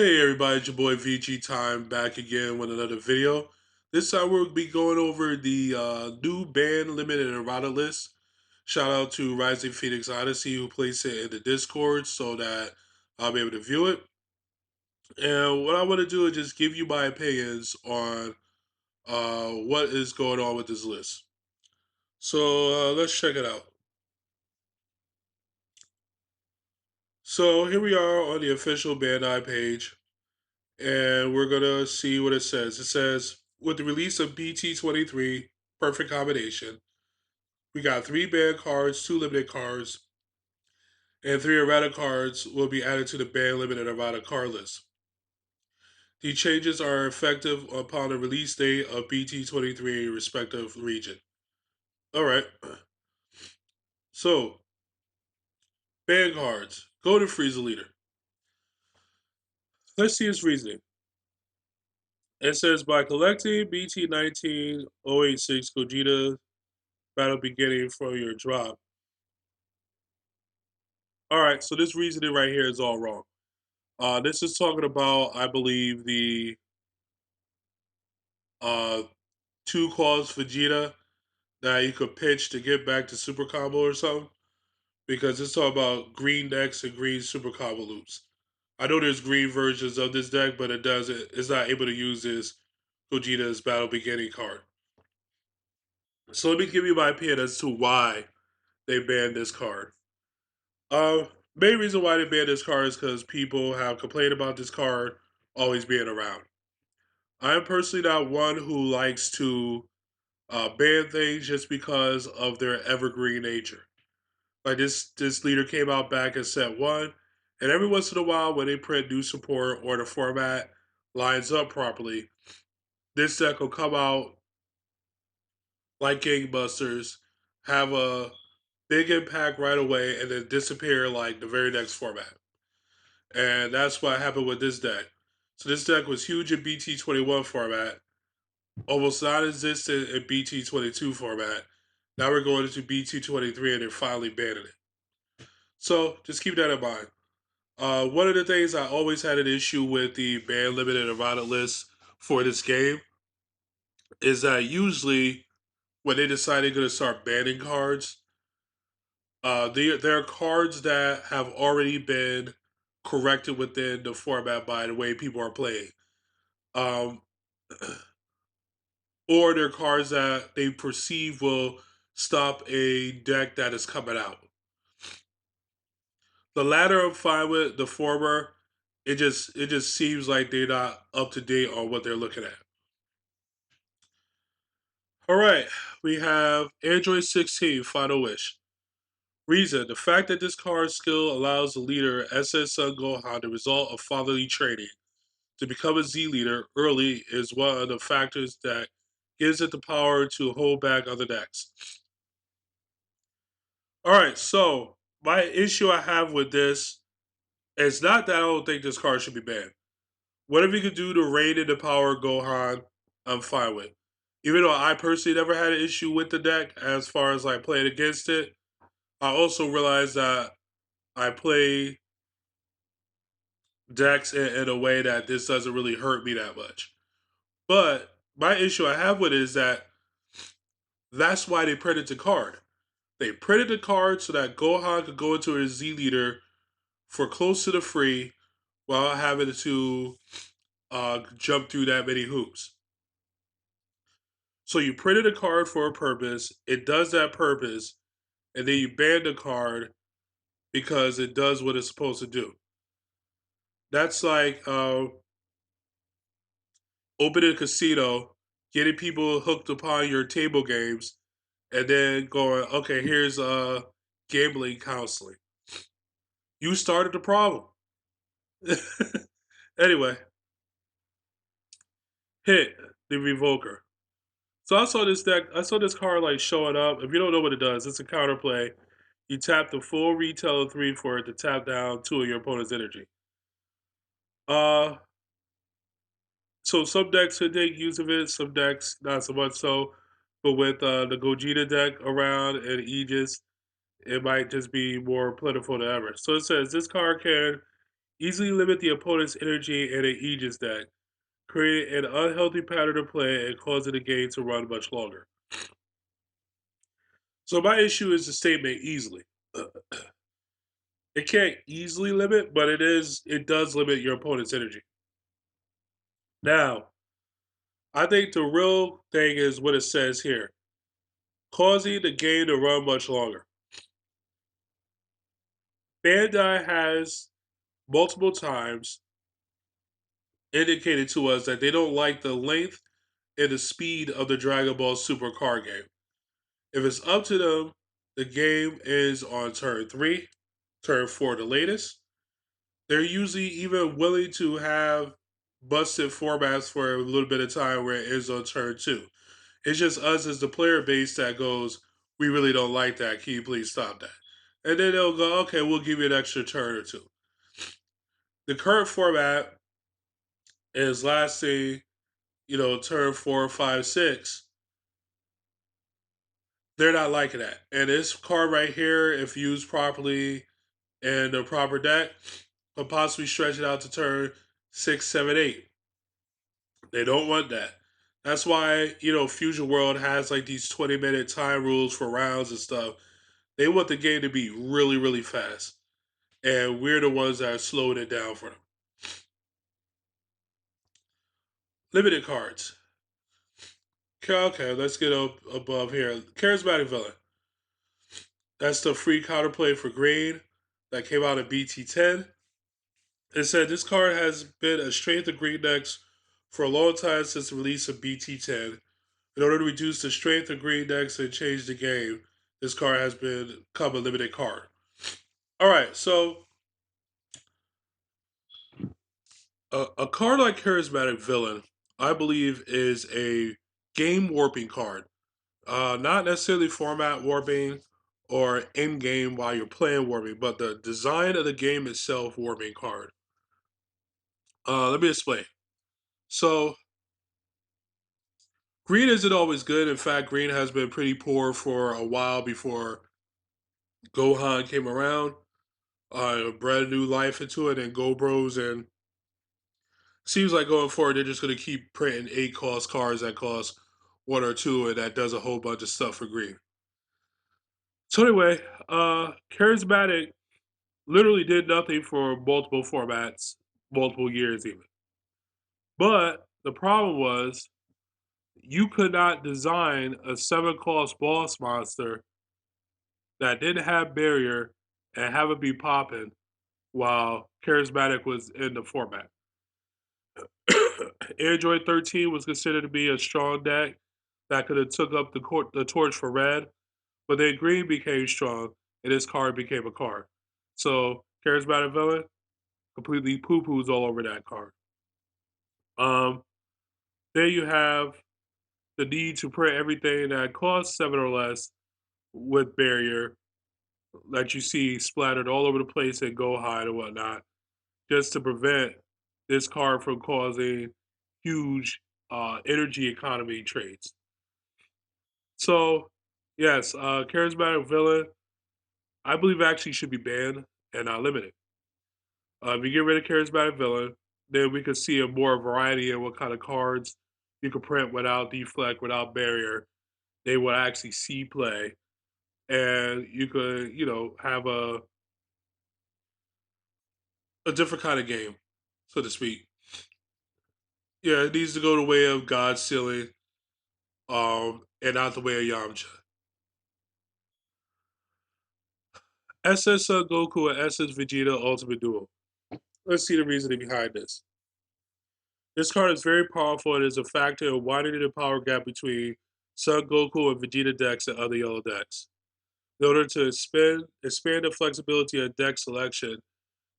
Hey everybody, it's your boy VG Time back again with another video. This time we'll be going over the new band limited errata list. Shout out to Rising Phoenix Odyssey who placed it in the Discord so that I'll be able to view it. And what I want to do is just give you my opinions on what is going on with this list. So let's check it out. So here we are on the official Bandai page, and we're gonna see what it says. It says, with the release of BT23 Perfect Combination, we got 3 band cards, 2 limited cards, and 3 errata cards will be added to the band limited errata card list. The changes are effective upon the release date of BT23 respective region. All right. So, band cards. Go to Freezer Leader. Let's see its reasoning. It says by collecting BT19086 Gogeta battle beginning from your drop. All right, so this reasoning right here is all wrong. This is talking about, I believe, the uh, 2 calls Vegeta that you could pitch to get back to Super Combo or something, because it's talking about green decks and green Super Combo loops. I know there's green versions of this deck, but it's not able to use this Gogeta's Battle Beginning card. So let me give you my opinion as to why they banned this card. Main reason why they banned this card is because people have complained about this card always being around. I am personally not one who likes to ban things just because of their evergreen nature. Like this leader came out back in set one, and every once in a while, when they print new support or the format lines up properly, this deck will come out like gangbusters, have a big impact right away, and then disappear like the very next format. And that's what happened with this deck. So this deck was huge in BT21 format, almost non-existent in BT22 format. Now we're going into BT23 and they're finally banning it. So just keep that in mind. One of the things I always had an issue with the ban limited errata list for this game is that usually when they decide they're going to start banning cards, there are cards that have already been corrected within the format by the way people are playing. Um, or they're cards that they perceive will stop a deck that is coming out. The latter I'm fine with. The former, it just seems like they're not up to date on what they're looking at. All right, we have Android 16 Final Wish. Reason: the fact that this card skill allows the leader SS Sun Gohan the result of fatherly training to become a Z leader early is one of the factors that gives it the power to hold back other decks. All right, so my issue I have with this is not that I don't think this card should be banned. Whatever you can do to rein in the power of Gohan, I'm fine with. Even though I personally never had an issue with the deck as far as like playing against it, I also realized that I play decks in a way that this doesn't really hurt me that much. But my issue I have with it is that that's why they printed the card. They printed the card so that Gohan could go into his Z leader for close to the free while having to jump through that many hoops. So you printed a card for a purpose, it does that purpose, and then you ban the card because it does what it's supposed to do. That's like opening a casino, getting people hooked upon your table games, and then going, okay, here's gambling counseling. You started the problem. Anyway, hit the revoker. So I saw this deck. I saw this card like showing up. If you don't know what it does, it's a counterplay. You tap the full retail of 3 for it to tap down 2 of your opponent's energy. Uh, so some decks could take use of it, some decks not so much so. But with the Gogeta deck around and Aegis, it might just be more plentiful than ever. So it says this card can Easily limit the opponent's energy in an Aegis deck, create an unhealthy pattern of play, and causing the game to run much longer. So my issue is the statement easily. It can't easily limit, but it does limit your opponent's energy. Now, I think the real thing is what it says here. Causing the game to run much longer. Bandai has multiple times indicated to us that they don't like the length and the speed of the Dragon Ball Super card game. If it's up to them, the game is on turn 3, turn 4 the latest. They're usually even willing to have busted formats for a little bit of time where it is on turn 2. It's just us as the player base that goes, we really don't like that. Can you please stop that? And then they'll go, okay, we'll give you an extra turn or two. The current format is lasting, turn 4, 5, 6. They're not liking that. And this card right here, if used properly in the proper deck, could possibly stretch it out to turn 6, 7, 8. They don't want that. That's why, Fusion World has like these 20-minute time rules for rounds and stuff. They want the game to be really, really fast. And we're the ones that are slowing it down for them. Limited cards. Okay, let's get up above here. Charismatic Villain. That's the free counterplay for green that came out in BT10. It said this card has been a strength of green decks for a long time since the release of BT10. In order to reduce the strength of green decks and change the game, this card has become a limited card. All right, so a card like Charismatic Villain, I believe, is a game warping card. Not necessarily format warping or in game while you're playing warping, but the design of the game itself warping card. Let me explain. So, green isn't always good. In fact, green has been pretty poor for a while before Gohan came around. Bred new life into it, and Go Bros, and seems like going forward they're just going to keep printing 8 cost cards that cost 1 or 2, and that does a whole bunch of stuff for green. So anyway, charismatic literally did nothing for multiple formats, multiple years even. But the problem was you could not design a 7 cost boss monster that didn't have barrier and have it be popping while charismatic was in the format. Android 13 was considered to be a strong deck that could have took up the torch for red, but then green became strong and this card became a card. So charismatic villain completely poo poos all over that card. Um, then you have the need to print everything that costs 7 or less with barrier that you see splattered all over the place in Go Hide and whatnot, just to prevent this card from causing huge energy economy trades. So, yes, charismatic villain, I believe actually should be banned and not limited. If you get rid of charismatic villain, then we could see a more variety in what kind of cards you could print without deflect, without barrier. They would actually see play, and you could, have a different kind of game, so to speak. Yeah, it needs to go the way of God Sealing, and not the way of Yamcha. SS Son Goku and SS Vegeta Ultimate Duel. Let's see the reasoning behind this. This card is very powerful and is a factor in widening the power gap between Son Goku and Vegeta decks and other yellow decks. In order to expand the flexibility of deck selection,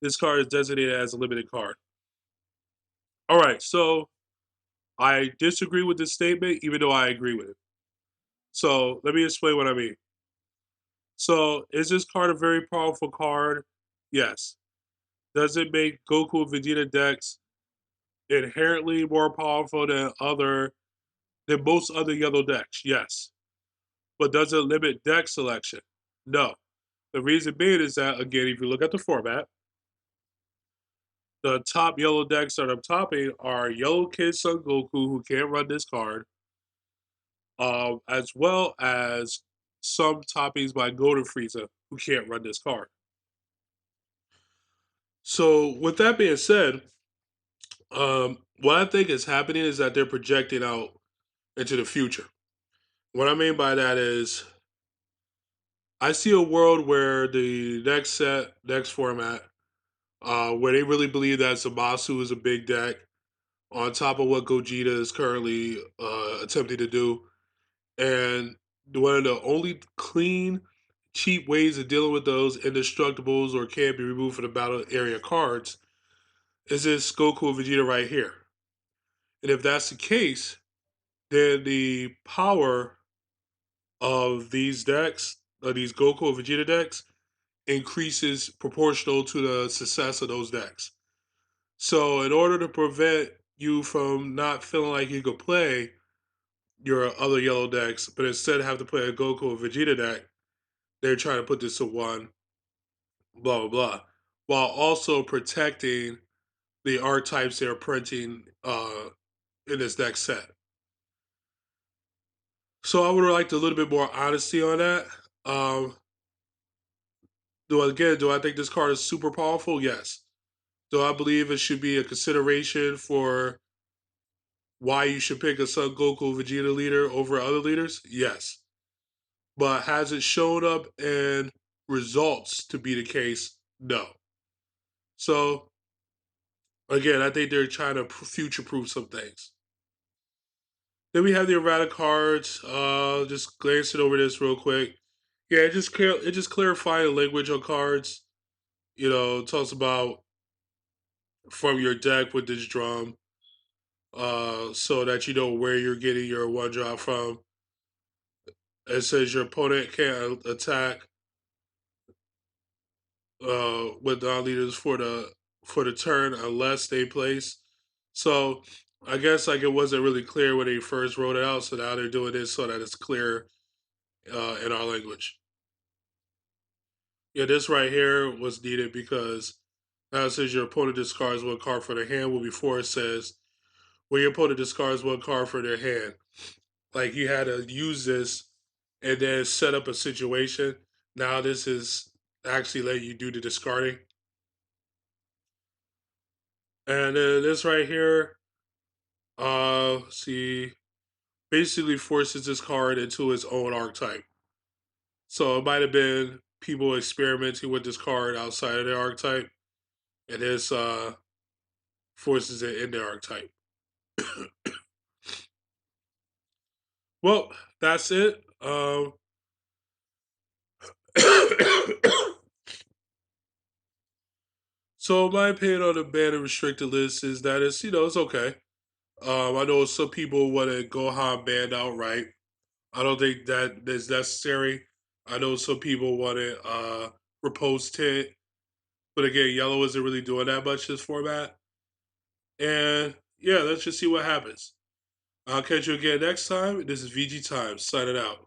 this card is designated as a limited card. All right, so I disagree with this statement, even though I agree with it. So let me explain what I mean. So is this card a very powerful card? Yes. Does it make Goku and Vegeta decks inherently more powerful than most other yellow decks? Yes. But does it limit deck selection? No. The reason being is that, again, if you look at the format, The top yellow decks that I'm topping are Yellow Kid Son Goku, who can't run this card, as well as some toppings by Golden Frieza, who can't run this card. So, with that being said, what I think is happening is that they're projecting out into the future. What I mean by that is, I see a world where the next set, next format, where they really believe that Zamasu is a big deck, on top of what Gogeta is currently attempting to do. And one of the only clean, cheap ways of dealing with those indestructibles or can't be removed from the battle area cards is this Goku and Vegeta right here. And if that's the case, then the power of these decks, of these Goku and Vegeta decks, increases proportional to the success of those decks. So, in order to prevent you from not feeling like you could play your other yellow decks, but instead have to play a Goku or Vegeta deck, they're trying to put this to one, blah, blah, blah, while also protecting the archetypes they're printing in this deck set. So, I would have liked a little bit more honesty on that. Um, do I think this card is super powerful? Yes. Do I believe it should be a consideration for why you should pick a Son Goku Vegeta leader over other leaders? Yes. But has it showed up in results to be the case? No. So again, I think they're trying to future proof some things. Then we have the errata cards. Just glancing over this real quick. Yeah, it just clarifying language on cards. You know, talks about from your deck with this drum, so that you know where you're getting your one drop from. It says your opponent can't attack with non-leaders for the turn unless they place. So I guess like it wasn't really clear when they first wrote it out, so now they're doing this so that it's clear in our language. Yeah, this right here was needed because now it says your opponent discards one card from their hand. Well, before it says when your opponent discards one card from their hand, like you had to use this and then set up a situation. Now this is actually letting you do the discarding. And then this right here, see, basically forces this card into its own archetype. So it might have been people experimenting with this card outside of their archetype, and this forces it in their archetype. Well, that's it. So my opinion on the banned and restricted list is that it's it's okay. I know some people want to Gohan banned outright. I don't think that is necessary. I know some people want it repose tint, but again, yellow isn't really doing that much this format. And yeah, let's just see what happens. I'll catch you again next time. This is VG Times signing out.